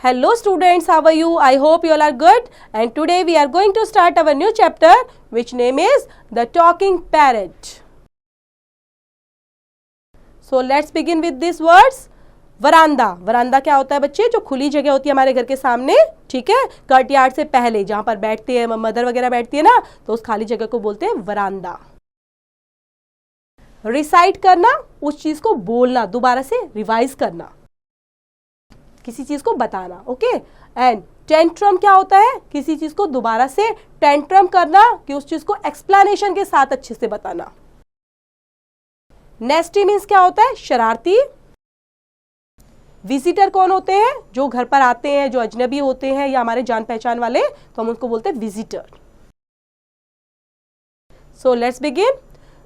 Hello students, how are you? I hope you all are good. And today we are going to start our new chapter, which name is The Talking Parrot. So let's begin with these words. वरांदा, वरांदा क्या होता है बच्चे? जो खुली जगह होती है हमारे घर के सामने, ठीक है, कर्टयार्ड से पहले जहां पर बैठते हैं मदर वगैरह बैठती है ना, तो उस खाली जगह को बोलते हैं वरांदा. रिसाइट करना, उस चीज को बोलना, दोबारा से रिवाइज करना, किसी चीज को बताना. ओके. एंड टेंट्रम क्या होता है? किसी चीज को दोबारा से टेंट्रम करना, कि उस चीज को एक्सप्लेनेशन के साथ अच्छे से बताना. नेस्टी मीन्स क्या होता है? शरारती. विजिटर कौन होते हैं? जो घर पर आते हैं, जो अजनबी होते हैं या हमारे जान पहचान वाले, तो हम उनको बोलते हैं visitor. So let's begin.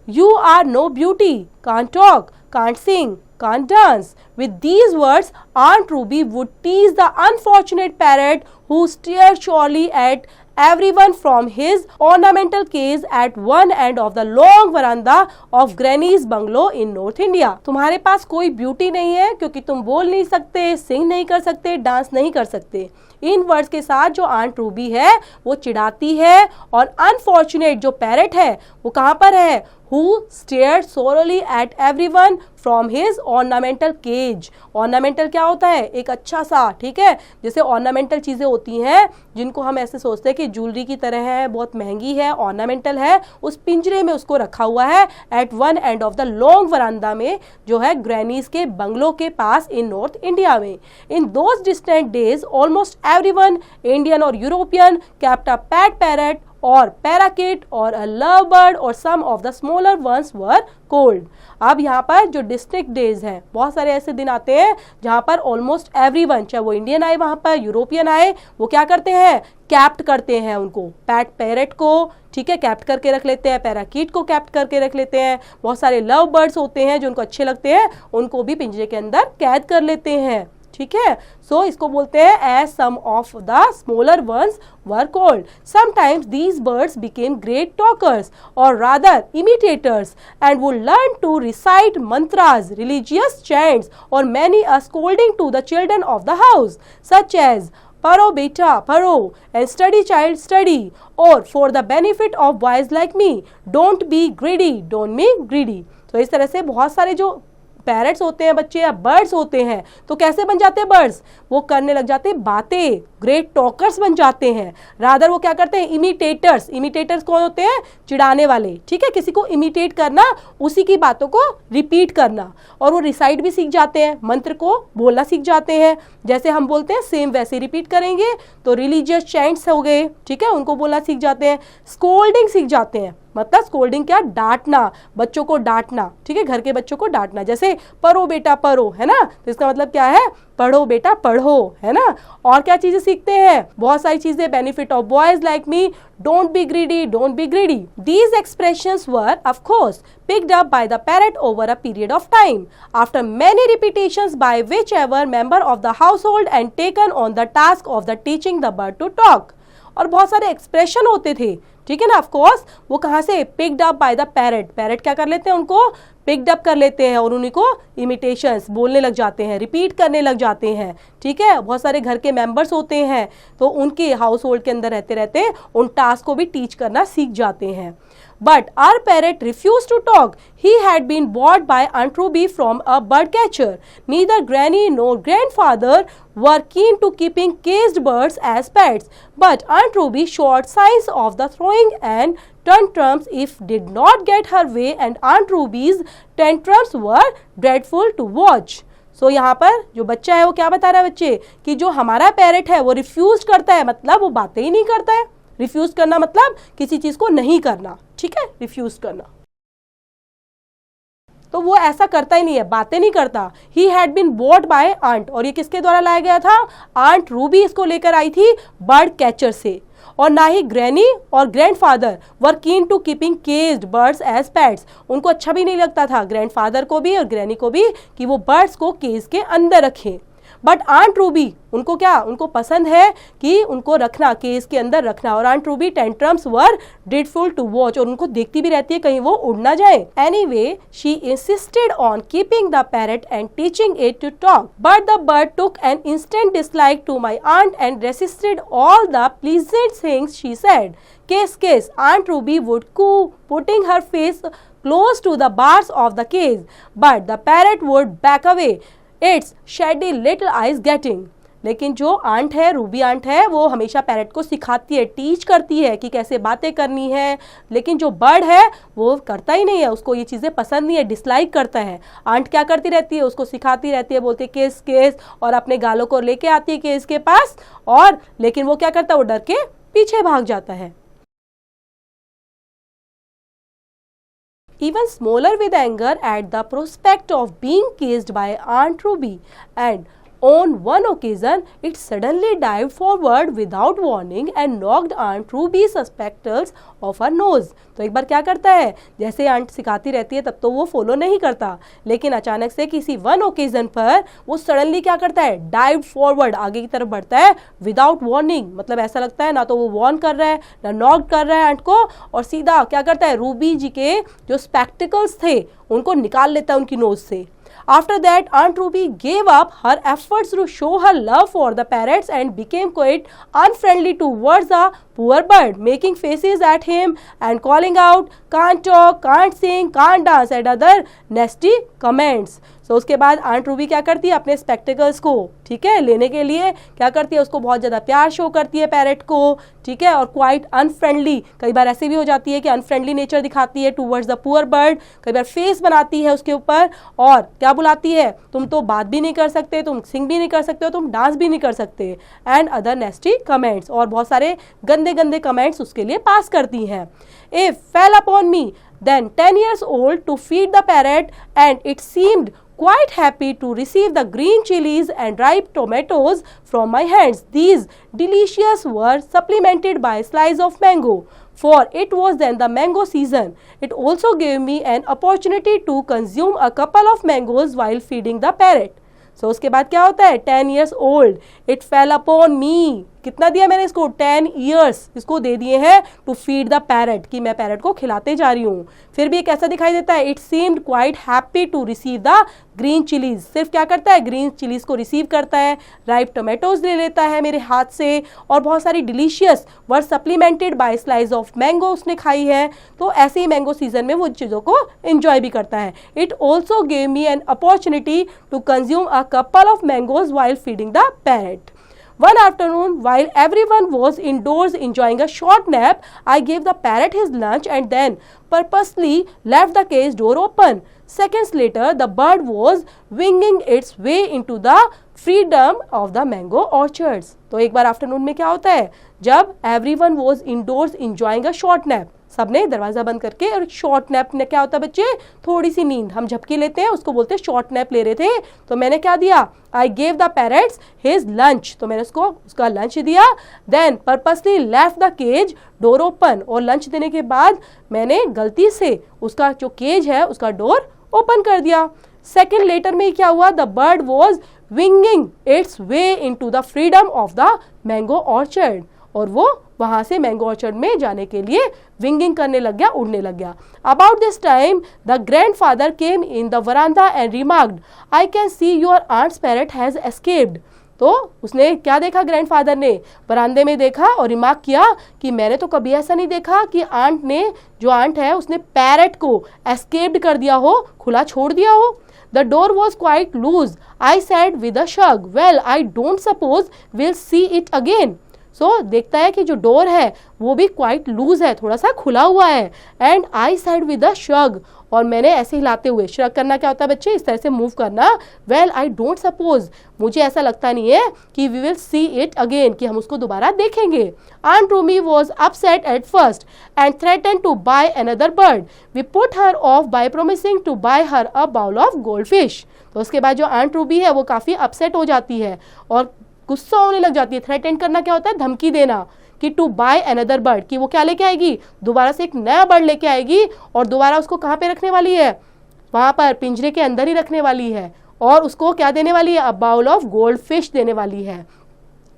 You are no beauty, can't talk, can't sing, can't dance. With these words, Aunt Ruby would tease the unfortunate parrot who stared surely at everyone from his ornamental cage at one end of the long veranda of Granny's bungalow in North India. तुम्हारे पास कोई beauty नहीं है क्योंकि तुम बोल नहीं सकते, सिंग नहीं कर सकते, डांस नहीं कर सकते. इन वर्ड्स के साथ जो आंट रूबी है वो चिढ़ाती है, और अनफॉर्चुनेट जो पैरट है वो कहाँ पर है? Who stared sorrowfully at everyone from his ornamental cage. Ornamental क्या होता है? एक अच्छा सा, ठीक है, जैसे ornamental चीज़ें होती हैं जिनको हम ऐसे सोचते हैं कि ज्वेलरी की तरह है, बहुत महंगी है, ornamental है, उस पिंजरे में उसको रखा हुआ है at one end of the long veranda में, जो है ग्रैनीज के बंगलो के पास इन नॉर्थ इंडिया में. In those distant days, almost everyone, Indian or European, kept a pet parrot और parakeet और a lovebird और some of the smaller ones were cold. अब यहाँ पर जो डिस्ट्रिक्ट डेज हैं, बहुत सारे ऐसे दिन आते हैं जहाँ पर ऑलमोस्ट एवरीवन, चाहे वो इंडियन आए वहाँ पर, यूरोपियन आए, वो क्या करते हैं? कैप्ट करते हैं उनको, पैट पैरट को, ठीक है, कैप्ट करके रख लेते हैं, पैराकीट को कैप्ट करके रख लेते हैं. बहुत सारे लव बर्ड्स होते हैं जो उनको अच्छे लगते हैं, उनको भी पिंजरे के अंदर कैद कर लेते हैं, ठीक है. सो इसको बोलते हैं as some of the smaller ones were called. Sometimes these birds became great talkers or rather imitators and would learn to recite mantras, religious chants और many a scolding to the children of the house, such as पढ़ो बेटा पढ़ो and study child study, और for the benefit of boys like me don't be greedy, don't be greedy. तो इस तरह से बहुत सारे जो पैरट्स होते हैं बच्चे या बर्ड्स होते हैं, तो कैसे बन जाते हैं बर्ड्स? वो करने लग जाते हैं बातें, ग्रेट टॉकर्स बन जाते हैं. रादर वो क्या करते हैं? इमिटेटर्स. इमिटेटर्स कौन होते हैं? चिढ़ाने वाले, ठीक है, किसी को इमिटेट करना, उसी की बातों को रिपीट करना. और वो रिसाइट भी सीख जाते हैं, मंत्र को बोलना सीख जाते हैं. जैसे हम बोलते हैं सेम वैसे रिपीट करेंगे. तो रिलीजियस चैंट्स हो गए, ठीक है, उनको बोलना सीख जाते हैं. स्कोल्डिंग सीख जाते हैं, मतलब स्कोल्डिंग क्या? डांटना, बच्चों को डांटना, ठीक है, घर के बच्चों को डांटना. जैसे पढ़ो बेटा पढ़ो, है ना, तो इसका मतलब क्या है? पढ़ो बेटा पढ़ो, है ना. और क्या चीजें सीखते हैं? बहुत सारी चीजें. Benefit of boys like me, don't be greedy, don't be greedy. These expressions were of course picked up by the parrot over a period of time after many repetitions by whichever member of the household and taken on the task of the teaching the bird to talk. और बहुत सारे expression होते थे, ठीक है ना. Of course वो कहाँ से? Picked up by the parrot. Parrot क्या कर लेते हैं? उनको पिक्ड अप कर लेते हैं और उन्हीं को इमिटेशंस बोलने लग जाते हैं, रिपीट करने लग जाते हैं, ठीक है. बहुत सारे घर के मेंबर्स होते हैं, तो उनके हाउस होल्ड के अंदर रहते रहते उन टास्क को भी टीच करना सीख जाते हैं. But our parrot refused to talk. He had been bought by Aunt Ruby from a bird catcher. Neither Granny nor grandfather were keen to keeping caged birds as pets, but Aunt Ruby showed signs of the throwing and tantrums if did not get her way, and Aunt Ruby's tantrums were dreadful to watch. So यहाँ पर जो बच्चा है वो क्या बता रहा है बच्चे? कि जो हमारा पैरट है वो रिफ्यूज करता है, मतलब वो बातें ही नहीं करता है. रिफ्यूज करना मतलब किसी चीज को नहीं करना, ठीक है, रिफ्यूज करना. तो वो ऐसा करता ही नहीं है, बातें नहीं करता. He had been bought by aunt, और ये किसके द्वारा लाया गया था? आंट रूबी इसको लेकर आई थी बर्ड कैचर से. और ना ही ग्रैनी और grandfather were keen to keeping caged birds as pets. उनको अच्छा भी नहीं लगता था, ग्रैंडफादर को भी और ग्रैनी को भी, कि वो बर्ड्स को केज के अंदर रखें. बट आंट रूबी, उनको क्या, उनको पसंद है कि उनको रखना, केज के अंदर रखना, और aunt Ruby tantrums were dreadful to watch, और उनको देखती भी रहती है कहीं वो उड़ ना जाए। Anyway she insisted on keeping the parrot and teaching it to talk, but the bird took an instant dislike to my aunt and resisted all the pleasant things she said. Kiss, kiss, Aunt Ruby would coo, putting her face close to the bars of the cage, but the parrot would back away, its shady little eyes getting. लेकिन जो aunt है, Ruby aunt है, वो हमेशा parrot को सिखाती है, teach करती है कि कैसे बातें करनी है, लेकिन जो बर्ड है वो करता ही नहीं है, उसको ये चीज़ें पसंद नहीं है, डिसलाइक करता है। आंट क्या करती रहती है, उसको सिखाती रहती है, बोलती है केस केस, और अपने गालों को लेके आती है केस के पास, और लेकिन वो क्या करता है, वो डर के पीछे भाग जाता है। Even smaller with anger at the prospect of being kissed by Aunt Ruby, and on one occasion it suddenly dived forward without warning and knocked Aunt Ruby's spectacles off her nose. तो एक बार क्या करता है, जैसे aunt सिखाती रहती है तब तो वो फॉलो नहीं करता, लेकिन अचानक से किसी वन ओकेजन पर वो सडनली क्या करता है, डाइव फॉरवर्ड, आगे की तरफ बढ़ता है, विदाउट वार्निंग, मतलब ऐसा लगता है ना तो वो वार्न कर रहा है ना नॉक कर रहा है आंट को, और सीधा क्या करता है, रूबी जी के जो स्पेक्टिकल्स थे उनको निकाल लेता है उनकी नोज से। After that, Aunt Ruby gave up her efforts to show her love for the parrots and became quite unfriendly towards the poor bird, making faces at him and calling out, "Can't talk, can't sing, can't dance," and other nasty comments. तो उसके बाद aunt Ruby क्या करती है, अपने spectacles को, ठीक है, लेने के लिए क्या करती है, उसको बहुत ज़्यादा प्यार शो करती है पैरट को, ठीक है, और क्वाइट अनफ्रेंडली, कई बार ऐसे भी हो जाती है कि अनफ्रेंडली नेचर दिखाती है टूवर्ड्स द पुअर बर्ड, कई बार फेस बनाती है उसके ऊपर, और क्या बुलाती है, तुम तो बात भी नहीं कर सकते, तुम सिंग भी नहीं कर सकते हो, तुम डांस भी नहीं कर सकते, एंड अदर नेस्टी कमेंट्स, और बहुत सारे गंदे गंदे कमेंट्स उसके लिए पास करती हैं। If fail upon me then 10 years old to feed the parrot, and it seemed quite happy to receive the green chilies and ripe tomatoes from my hands. These delicious were supplemented by a slice of mango, for it was then the mango season. It also gave me an opportunity to consume a couple of mangoes while feeding the parrot. So उसके बाद क्या होता है, 10 years old, it fell upon me, कितना दिया मैंने इसको, 10 years इसको दे दिए हैं टू फीड द पैरट, कि मैं पैरट को खिलाते जा रही हूँ। फिर भी कैसा दिखाई देता है, it seemed quite happy to receive the green chillies, सिर्फ क्या करता है, ग्रीन चिलीज को रिसीव करता है, राइप टोमेटोज ले लेता है मेरे हाथ से, और बहुत सारी delicious were supplemented by slice of mango उसने खाई है। तो ऐसे ही मैंगो सीजन में वो चीज़ों को एंजॉय भी करता है। It also gave me an opportunity to consume a couple of mangoes while feeding the parrot. One afternoon, while everyone was indoors enjoying a short nap, I gave the parrot his lunch and then purposely left the cage door open. Seconds later, the bird was winging its way into the freedom of the mango orchards. तो एक बार afternoon में क्या होता है, जब everyone was indoors enjoying a short nap, सबने दरवाज़ा बंद करके, और शॉर्ट नैप ने क्या होता है बच्चे, थोड़ी सी नींद, हम झपकी लेते हैं उसको बोलते हैं शॉर्ट नैप ले रहे थे, तो मैंने क्या दिया, I gave the parrots his lunch, तो मैंने उसको उसका लंच दिया, then purposely left the cage door open, और लंच देने के बाद मैंने गलती से उसका जो केज है उसका डोर ओपन कर दिया। सेकेंड लेटर में क्या हुआ, the bird was winging its way in to the freedom of the mango orchard, और वो वहाँ से मैंगो ऑर्चर्ड में जाने के लिए विंगिंग करने लग गया, उड़ने लग गया। About this time the grandfather came in the veranda and remarked, I can see your aunt's parrot has escaped. तो उसने क्या देखा, ग्रैंडफादर ने बरामदे में देखा और रिमार्क किया कि मैंने तो कभी ऐसा नहीं देखा कि आंट ने, जो आंट है उसने पैरट को एस्केप्ड कर दिया हो, खुला छोड़ दिया हो। The door was quite loose. I said with a shrug, well, I don't suppose we'll see it again. सो देखता है कि जो डोर है वो भी क्वाइट लूज है, थोड़ा सा खुला हुआ है, and I side with a shrug, और मैंने ऐसे हिलाते हुए, श्रग करना क्या होता है बच्चे, इस तरह से मूव करना, वेल आई डोंट सपोज, मुझे ऐसा लगता नहीं है कि we will see it again, कि हम उसको दोबारा देखेंगे। Aunt Rumi was upset at first and threatened to buy another bird, we put her off by promising to buy her a bowl of gold fish. तो उसके बाद जो आंट रूबी है वो काफ़ी अपसेट हो जाती है और गुस्सा होने लग जाती है। थ्रेटेंड करना क्या होता है, धमकी देना, कि टू बाय अनदर बर्ड, कि वो क्या लेके आएगी, दोबारा से एक नया बर्ड लेके आएगी, और दोबारा उसको कहाँ पे रखने वाली है, वहाँ पर पिंजरे के अंदर ही रखने वाली है, और उसको क्या देने वाली है, a bowl of gold fish देने वाली है।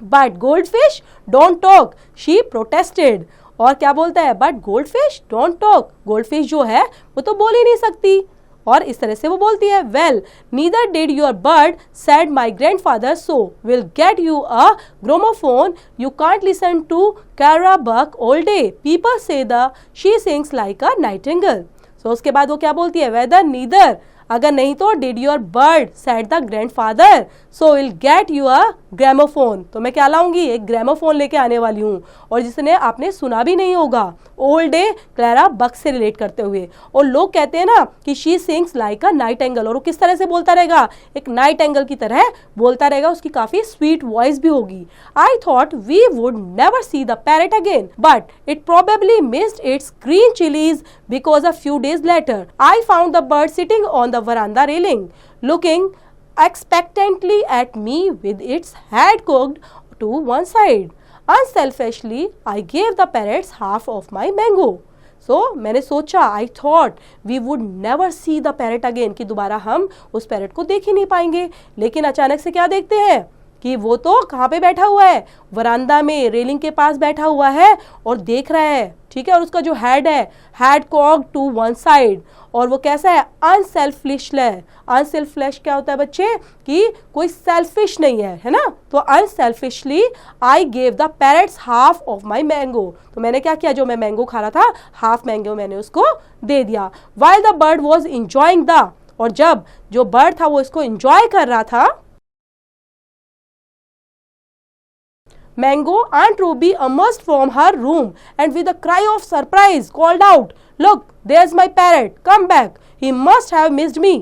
But gold fish don't talk, she protested. और क्या बोलता है, but gold fish don't talk, gold fish जो है वो तो बोल ही नहीं सकती। और इस तरह से वो बोलती है, well neither did your bird said my grandfather, so will get you a gramophone, you can't listen to Kara Buck all day, people say the she sings like a nightingale. सो उसके बाद वो क्या बोलती है, वेदर नीदर, अगर नहीं तो did your bird said the grandfather, so will get you a gramophone, तो मैं क्या लाऊंगी, एक ग्रामोफोन लेके आने वाली हूँ। और जिसने आपने सुना भी नहीं होगा, ओल्ड डे क्लैरा बक से रिलेट करते हुए। और लोग कहते हैं ना कि she sings like a night angle, और वो किस तरह से बोलता रहेगा, एक नाइट एंगल की तरह बोलता रहेगा, उसकी काफी स्वीट वॉइस भी होगी। I thought we would never see the parrot again, but it probably missed its green chillies because a few days later I found the bird sitting on the veranda railing, looking expectantly at me with its head cocked to one side. Unselfishly I gave the parrots half of my mango. So मैंने सोचा, I thought we would never see the parrot again, कि दोबारा हम उस parrot को देख ही नहीं पाएंगे। लेकिन अचानक से क्या देखते हैं कि वो तो कहाँ पे बैठा हुआ है, वरांदा में, रेलिंग के पास बैठा हुआ है और देख रहा है, ठीक है। और उसका जो हेड है, head cocked to one side, और वो कैसा है, अनसेल्फिश है। अनसेल्फिश क्या होता है बच्चे, कि कोई सेल्फिश नहीं है, है ना। तो unselfishly I gave the parrots half of my mango, तो मैंने क्या किया, जो मैं मैंगो खा रहा था, हाफ मैंगो मैंने उसको दे दिया। While the bird was enjoying the, और जब जो बर्ड था वो इसको इंजॉय कर रहा था Mango, Aunt Ruby emerged from her room and with a cry of surprise called out, "Look, there's my parrot. Come back. He must have missed me."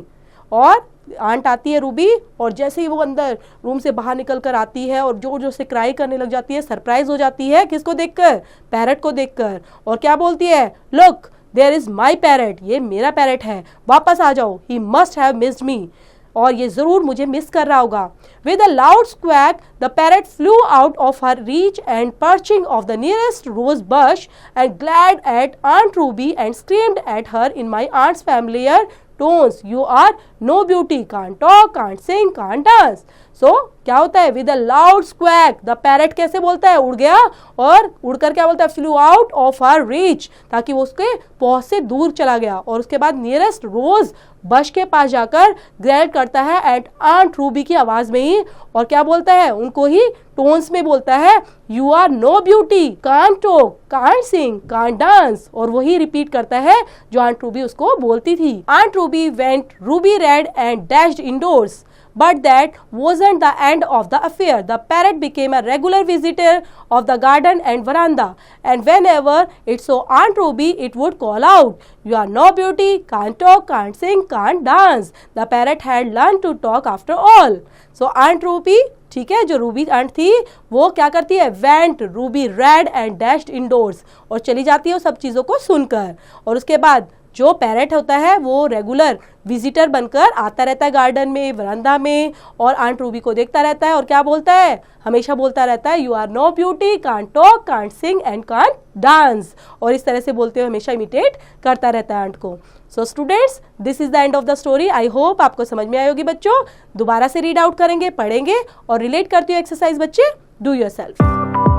और आंट आती है रूबी, और जैसे ही वो अंदर रूम से बाहर निकल कर आती है और जोर जोर से क्राई करने लग जाती है, सरप्राइज हो जाती है, किसको देखकर, पैरट को देखकर। और क्या बोलती है, look there is my parrot, ये मेरा पैरट है, वापस आ जाओ, he must have missed me, और ये जरूर मुझे मिस कर रहा होगा। With a loud squawk, the parrot flew out of her reach and perching off the nearest rose bush and glared at Aunt Ruby and screamed at her in my aunt's familiar tones, "You are no beauty, can't talk, can't sing, can't dance." So क्या होता है, with a loud squawk, the parrot कैसे बोलता है, उड़ गया, और उड़कर क्या बोलता है, flew out of her reach, ताकि वो उसके पहुंच से दूर चला गया। और उसके बाद नियरेस्ट रोज बश के पास जाकर ग्रेड करता है एट आंट रूबी की आवाज में ही, और क्या बोलता है, उनको ही टोन्स में बोलता है, you are no beauty, can't talk, can't sing, can't dance, और वही रिपीट करता है जो आंट रूबी उसको बोलती थी। Aunt Ruby went Ruby red and dashed indoors, but that wasn't the end of the affair. The parrot became a regular visitor of the garden and veranda, and whenever it saw Aunt Ruby, it would call out, "You are no beauty, can't talk, can't sing, can't dance." The parrot had learned to talk after all. So Aunt Ruby, ठीक है, जो Ruby aunt थी वो क्या करती है, went Ruby red and dashed indoors, और चली जाती है वो सब चीज़ों को सुनकर। और उसके बाद जो पैरट होता है वो रेगुलर विजिटर बनकर आता रहता है गार्डन में, वरांदा में, और आंट रूबी को देखता रहता है, और क्या बोलता है, हमेशा बोलता रहता है, you are no beauty, can't talk, can't sing and can't dance, और इस तरह से बोलते हुए हमेशा इमिटेट करता रहता है आंट को। So students, this is the end of the story. I hope आपको समझ में आई होगी बच्चों। दोबारा से रीड आउट करेंगे, पढ़ेंगे, और रिलेट करती हूँ एक्सरसाइज बच्चे, डू योरसेल्फ।